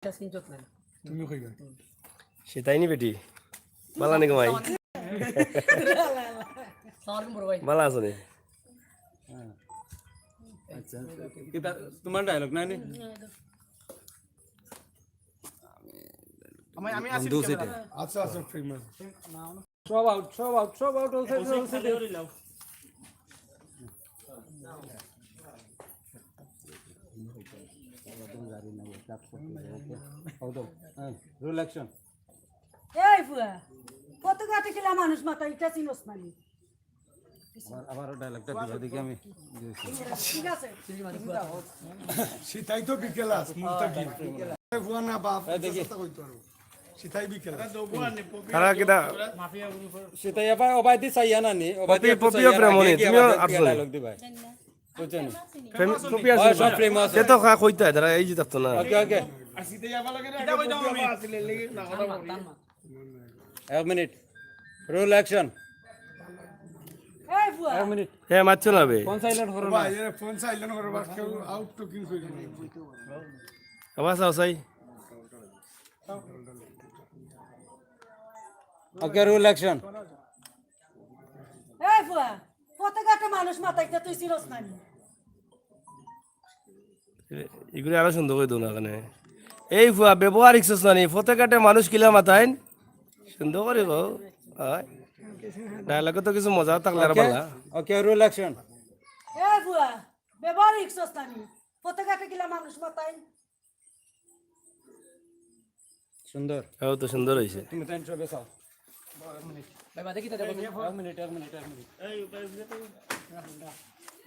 তুমি কইবা সেটাই নি বেটি বালা নি কমাই বালা আছে নি আচ্ছা এটা তোমার ডায়লগ নাই নি আমি আসি আচ্ছা আচ্ছা ফেমাস সব আউট রোল অ্যাকশন এই ফুয়া কত গাটে গেলা মানুষ মাথা ইটা চিনস মানি আবার ডায়লগটা দিবা দেখি আমি ঠিক আছে সেটাই তো বিকেল আছে মুস্তাকিম বুয়া না বাপ চেষ্টা করতে পারো সেটাই বিকেল তারা কিটা সেটাই আবার অবাইদি চাইয়া না নি অবাইদি পপিও প্রেমনি তুমি আছো ডায়লগ দিবা বুঝছেন পপি আছে সব প্রেম আছে সে তো কইতা তারা এই যে তাতো না ওকে আর সেটাই আবার লাগে কিটা কইতাম আমি আসলে লাগি না কথা বলি এক মিনিট রোল অ্যাকশন এই ফুয়া এক মিনিট হে মারছো না বে ফোন সাইলেন্ট করো না ভাই এর ফোন সাইলেন্ট করো বাস কেউ আউট টকিং কইরা আওয়াজ আওসাই ওকে রোল অ্যাকশন এই ফুয়া কত গাটে মানুষ মাথা ইটা তুই চিনস মানি এগুলো আরো সুন্দর করে দো না কেন এই ফুয়া ব্যবহার ইচ্ছস না নি ফতে কাটে মানুষ কিলা মাথাইন সুন্দর করে গো ডায়লগে তো কিছু মজা থাকলে আর বালা ওকে রোল অ্যাকশন এই ফুয়া ব্যবহার ইকছস মানি কত গাটে গেলা মানুষ মাথায় সুন্দর হ্যাঁ তো সুন্দর হয়েছে তুমি তো ইন্ট্রো বেসাও ভাই বাদে কি তা এক মিনিট এই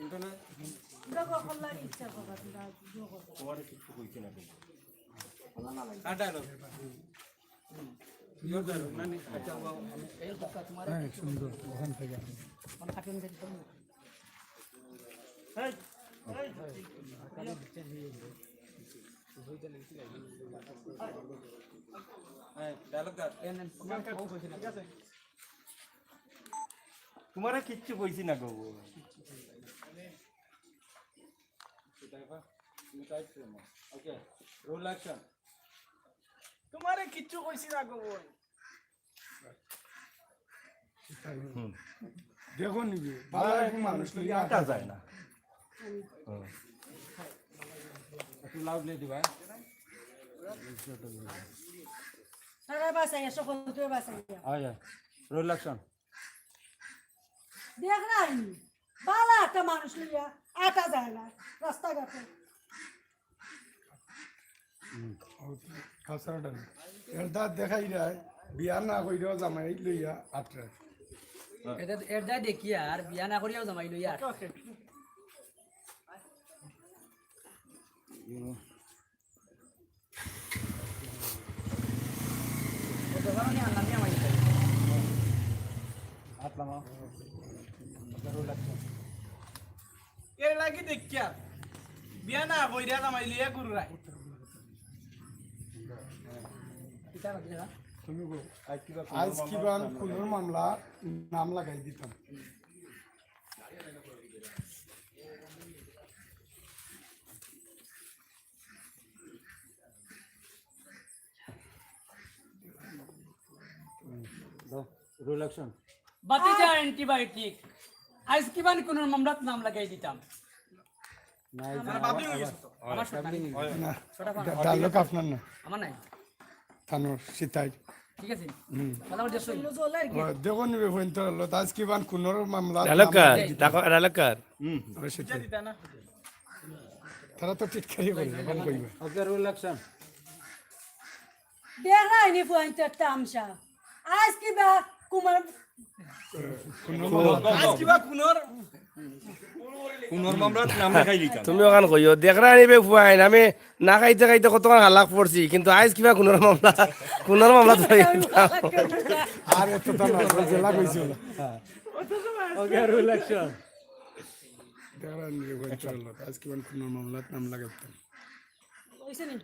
ইন্ট্রো দেখো আল্লাহ ইচ্ছা করবা আর ডায়লগ ইউ ডায়লগ নানি আচ্ছা হ্যাঁ সুন্দর ওখান থেকে ডায়লগ তোমারে কিচ্ছু কইছি না গো ওকে রোল অ্যাকশন তোমারে কিচ্ছু কইছি না গো দেখো নিবি ভালো একজন মানুষ লই আটা যায় না একটু লাউডলি দিবা সারা বাসায় সকল তুই বাসায় আয়া রোল অ্যাকশন দেখ নাই বালা একটা মানুষ লইয়া আটা যায় না রাস্তাঘাটে খাসাটা এর দাঁত দেখাই যায় বিয়া না কইরা জামাই লইয়া আটরা এর দা দেখি আর বিয়া না করিয়াও জামাই লইয়া আতলামা রোল অ্যাকশন এর লাগি দেখিয়া বিয়া না কইরা জামাই লইয়া গুরুরাই তুমি গো আজ কিবান খুনের মামলা নাম লাগাই দিতাম রোল অ্যাকশন বাতিজা অ্যান্টিবায়োটিক আইস কিবান কোন মামলাত নাম লাগাই দিতাম নাই আমার ছোট না ডায়লগ আপনার না আমার নাই থানোর সিতাই ঠিক আছে কথা বলতে শুন জলের দেখো নিবে ফোন তো হলো আজ কিবান খুনের মামলা ডায়লগকার দেখো ডায়লগকার সিতাই তারা তো টিটকারি করে এখন কইবা ওকে রোল অ্যাকশন দেখ নাই নি ফুয়াইতে তামসা আজ কি বা কুমার আজ কিবা কোনর তুমি ওখান কইও দেখরা আনিবে ফুয়াইন আমি না খাইতে খাইতে কত হালাক পড়ছি কিন্তু আজ কিবা কোনের মামলা ধরে আর এত তো না জেলা কইছিল ওকে রোল অ্যাকশন দেখরা নিবে ফোন চললো আজ কিবান খুনের মামলা নাম লাগাইতাম কইছে নি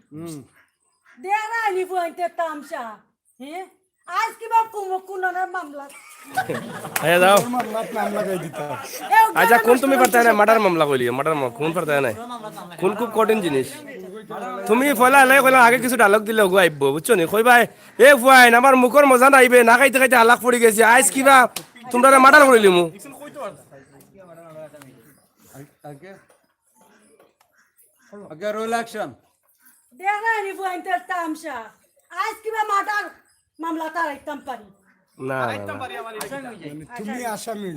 দেখ নাই নি ফুয়াইতে তামসা হ্যাঁ আজ কি বা কুনার মামলা আয়া যাও মামলা নাম লাগাই দিতাম আচ্ছা কোন তুমি পারতা না মার্ডার মামলা কইলি মার্ডার মামলা কোন পারতা না কোন খুব কঠিন জিনিস তুমি পয়লা এলাই কইলা আগে কিছু ডায়লগ দিলে গো আইব বুঝছো নি কইবাই এ ফুয়াইন আমার মুখর মজা নাইবে না খাইতে খাইতে হালাক পড়ি গেছি আইজ কিবা তোমরা মার্ডার করিলি মু ইকসন কইতো আর Okay, roll action. দেখা নি ফুয়াইতে তামসা আজ কিবা মার্ডার মামলা তারাইতাম পারি না না, আইতাম না পারি আমার তুমি আসামি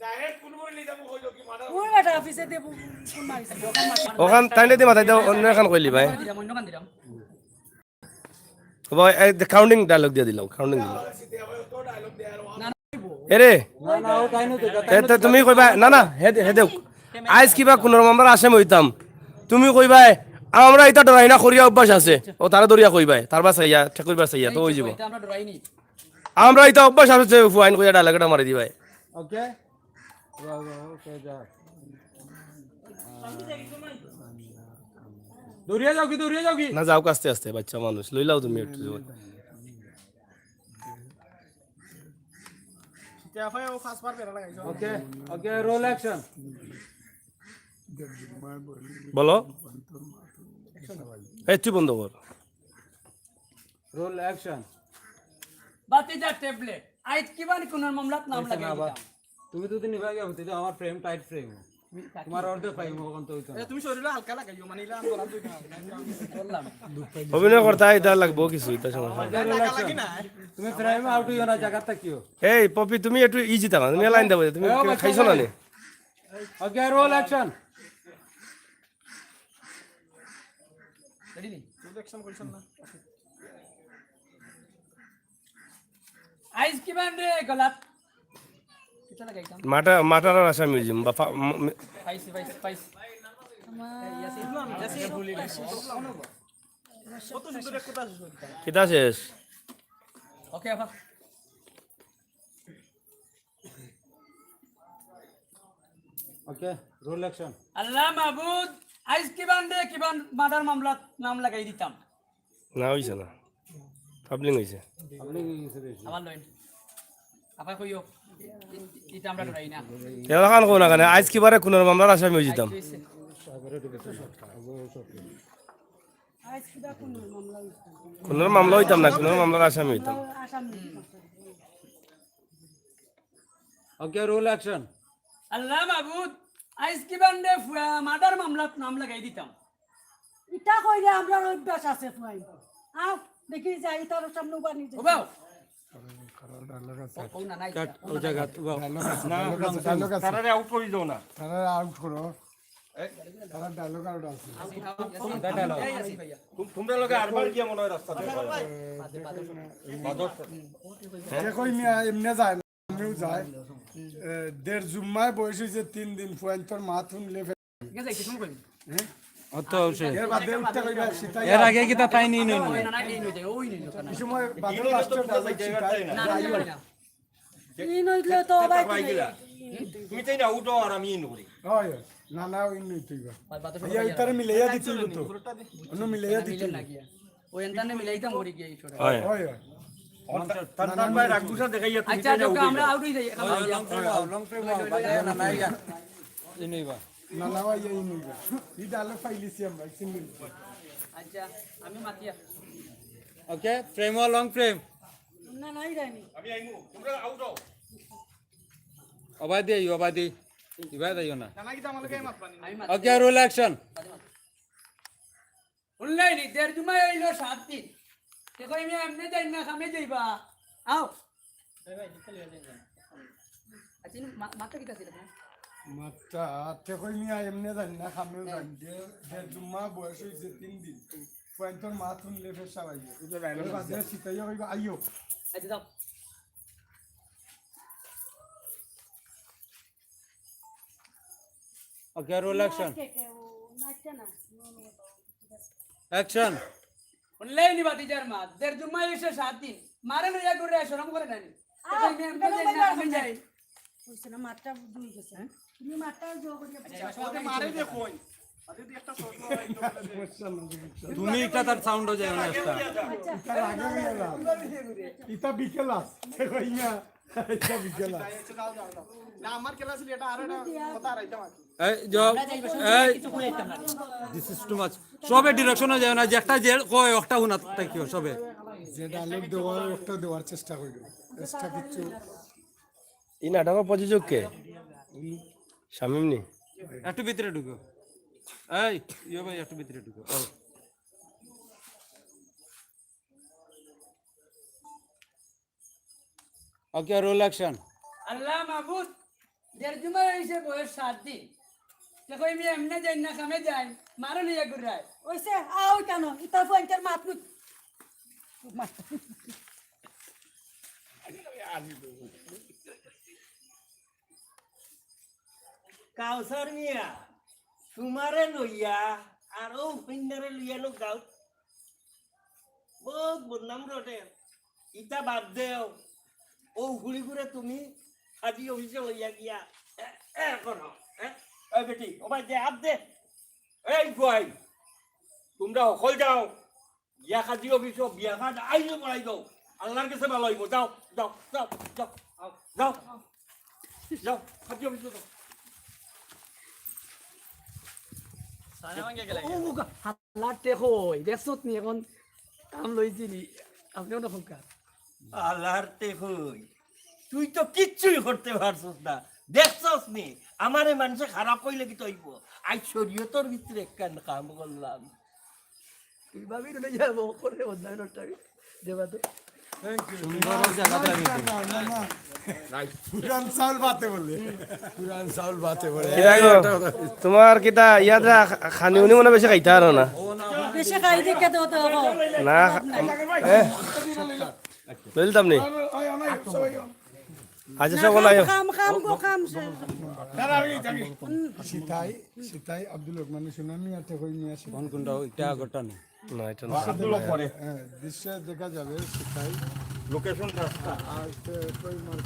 ডাইরেক্ট কোন বলে নিয়ে যাবো কইলো কি মারা ওই বেটা অফিসে দেব ফোন মারিছে ওখান তাইলে দি মাথায় দাও অন্য এখান কইলি ভাই ভাই কাউন্টিং ডায়লগ দিয়ে দিলাম কাউন্টিং দিলাম এরে No, okay, no, তে তুমি কইবা না না হে হে দেও আইজ কিবা কোন আমরা আসামি হইতাম তুমি কইবাই আমরা এটা ডরাই না করিয়া অভ্যাস আছে ও তারা দরিয়া কইবাই তার বাস আইয়া ঠিক কইবার চাইয়া তো হই যাব আমরা এটা অভ্যাস আছে ফুয়াইন কইয়া ডায়লগটা মারি দিবাই Okay. Okay, যা। দৌড়িয়ে যাও কি? না যাও আস্তে আস্তে বাচ্চা মানুষ লইলাও তুমি একটু তেফাই ও খাস পার বেরা লাগাইছো Okay, roll action. বলো এই তুই বন্ধ কর Roll action. বাতিজা ট্যাবলেট আইত কিবান কোন মামলাত নাম লাগাই দিতাম তুমি তো নিভাই গেছো তো আমার ফ্রেম টাইট ফ্রেম তোমার অর্ধেক পাইম কোন তো হইতো না। তুমি শরীরে হালকা লাগাইও মানে ইলা আমরা দুই না বললাম অভিনয় করতে এটা লাগবো কিছু এটা সমস্যা নাই। Roll action. তুমি ফ্রেম আউট হইও না জায়গাটা কিও। এই পপি তুমি একটু ইজি থাকা তুমি লাইন দাও তুমি খাইছো না নি Okay, roll action. Ready election কইছন না আইস কিবান রে গলাত কিটা লাগাইতাম মাটার আসামি মিউজিয়াম বা পাইস কত সুন্দর এক কথা আছে কিতা শেষ ওকে আপা Okay, roll action. আল্লাহ মাহবুব আইস কিবান রে কিবান মাদার মামলাত নাম লাগাই দিতাম না হইছে না পাবলিং হইছে আপনি গেছে বেশি। আমার লইন আপা কইও এটা আমরা ডরাই না এলা কান কোনা কানে আজ কি বারে কোন মামলার আসামি হই যেতাম আজ কিবা কোন মামলা হইছে কোন মামলা হইতাম না কোন মামলার আসামি হইতাম আসামি Okay, roll action. আল্লাহ মাহবুব আইস কিবান রে মাদার মামলাত নাম লাগাই দিতাম ইটা কইলে আমরা অভ্যাস আছে ফুয়াই আও দেখি যাই তার সামনে উবা নিজে ও বাও ও না নাই Cut ওই জায়গা বাও। তারারে আউট করে দাও না তারা আউট করো তারা ডায়লগ আউট আছে তোমরা লগে আরবার কি মনে হয় রাস্তাতে কই মিয়া এমনে যায় না, আমিও যাই দেড় জুম্মায় বয়স হয়েছে 3 দিন ফুয়ান্তর মাথুন লেভে ঠিক আছে কিছু কইবি অত অবশ্যই। এর বাদে উঠতে কইবা সিতাই এর আগে কি তা পাইনি নই না না এই নই ওই নই না এই সময় বাদে লাস্টের ডায়লগ সিতাই না না ই নইলে তো আবার তুমি তাই না উঠো আর আমি ইন করি হয় না না ওই নই তুইবা ইয়া ইতারে মিলাইয়া দিছিল তো অন্য মিলাইয়া দিছিল লাগিয়া ওই এন্টানে মিলাইতাম ওরি গিয়ে ছোট হয় হয় তার ভাই রাগুসা দেখাইয়া আচ্ছা যোগ আমরা আউট হই যাই লং ফ্রেম না নাই গা ইনইবা না না ইয়া ই নইবা ই ডায়লগ ফাইলিছি আমরা সিঙ্গেল আচ্ছা আমি মাতিয়া ওকে ফ্রেম ও লং ফ্রেম না নাই রানি আমি আইমু তোমরা আউট হও অবাদি ইবা দাইও না জানা কি আমাকে মাত পানি আমি ওকে রোল অ্যাকশন উল্লাই নি দের জুমাই হইলো 7 দিন তে কই আমি এমনি যাই না খামে যাইবা আও আচ্ছা মাথা কিটা ছিল মাত্রা তে কই মিয়া এমনে জানি না খামেও জানি দেড় জুম্মা বয়স হয়েছে 3 দিন ফুয়ান্তর মাথুন লেভে সবাই এটা ডায়লগ বাদে সিতাই কইবা আইও আচ্ছা দাও ওকে রোল অ্যাকশন কে কে ও নাচতে না অ্যাকশন উল্লাই নি বাতিজার মা দের জুমাই হইছে 7 দিন মারে লইয়া করে শরম করে নানি তে কই আমি এমনি যাই না খামে যাই কইছে না মারটা দুই গেছে তুমি মারটা জো করিয়া ওকে মারে দে কই আরে দি একটা শর্ট তুমি একটা তার সাউন্ড হয়ে যায় না একটা ইতা বিকেলাস তে কই মিয়া বিকেলা যাও যাও যাও না আমার কেলা ছিল এটা আর একটা কথা রাইতাম আর কি। এই জব এই দিস ইজ টু মাচ সবে ডিরেকশনে যায় না যে একটা যে কয় একটা হুনা থাকিও সবে যে ডায়লগ দেওয়ার একটা দেওয়ার চেষ্টা করিল চেষ্টা কিছু এই নাটকের প্রযোজক কে শামিম নি একটু ভিতরে ঢুকো এই ইয়ে ভাই একটু ভিতরে ঢুকো ওকে রোল অ্যাকশন আল্লাহ মাহবুদ দেড় জুমার হয়েছে বয়স 7 দিন দেখো আমি এমনি যাই না কামে যাই মারো নিয়ে ঘুরায় ওইসে আও কেন ইতা পয়েন্টের মাত মুত কাউসার মিয়া তোমারে লইয়া আর ও পিন্ডারে লইয়া লো গাও বহুত বদনাম রটে ইটা বাদ দেও ও ঘুরি ঘুরে তুমি আজি অফিসে লইয়া গিয়া করো এই বেটি ও ভাই দে আপ দে এই ভাই তোমরা সকল যাও গিয়া খাজি অফিস বিয়া খাট আইলো বলাই দাও আল্লাহর কাছে ভালো হইব যাও যাও যাও যাও যাও যাও খাজি অফিসে যাও হাল্লাতে কই দেখছত নি এখন কাম লইছিলি আপনিও না খোকা আল্লাহর হই তুই তো কিচ্ছুই করতে পারছস না দেখছস নি আমারে মানুষে খারাপ কইলে কি তৈব আজ শরীয়তর ভিতরে একখান কাম করলাম তুই ভাবি না যাবো করে বদনাইনটা দেবা তো সুন্দর জায়গাটা পুরান চাউল বাতে বলে পুরান চাউল বাতে বলে কিরা গো তোমার কিতা ইয়াদা খানি উনি মনে বেশি খাইতা আর না বেশি খাই দেখে তো তো না বলতাম নি আচ্ছা সব নাই খাম খাম গো খাম সীতাই সীতাই আব্দুল রহমান শুনান মিয়া টেকই মিয়া কোন কোনটা এটা আগরটা নেই না এটা না দৃশ্য দেখা যাবে সীতাই লোকেশন রাস্তা আর